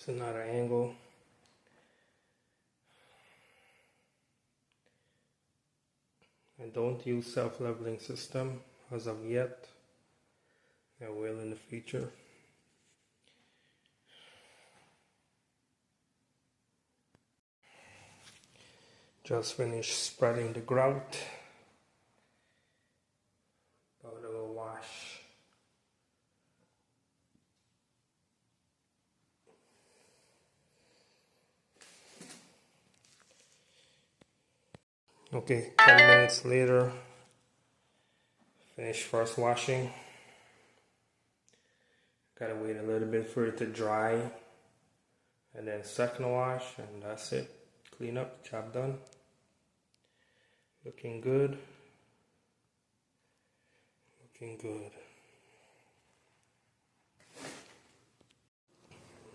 It's another angle. I don't use self-leveling system as of yet. I will in the future. Just finished spreading the grout. About a little wash. Okay, 10 minutes later, finished first washing. Gotta wait a little bit for it to dry, and then second wash, and that's it. Clean up, job done. Looking good. Looking good.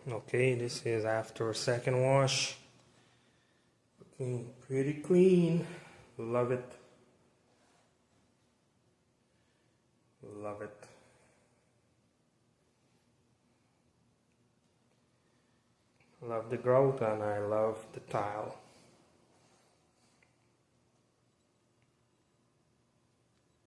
Okay, this is after a second wash. Looking pretty clean. Love it. Love it. Love the grout and I love the tile.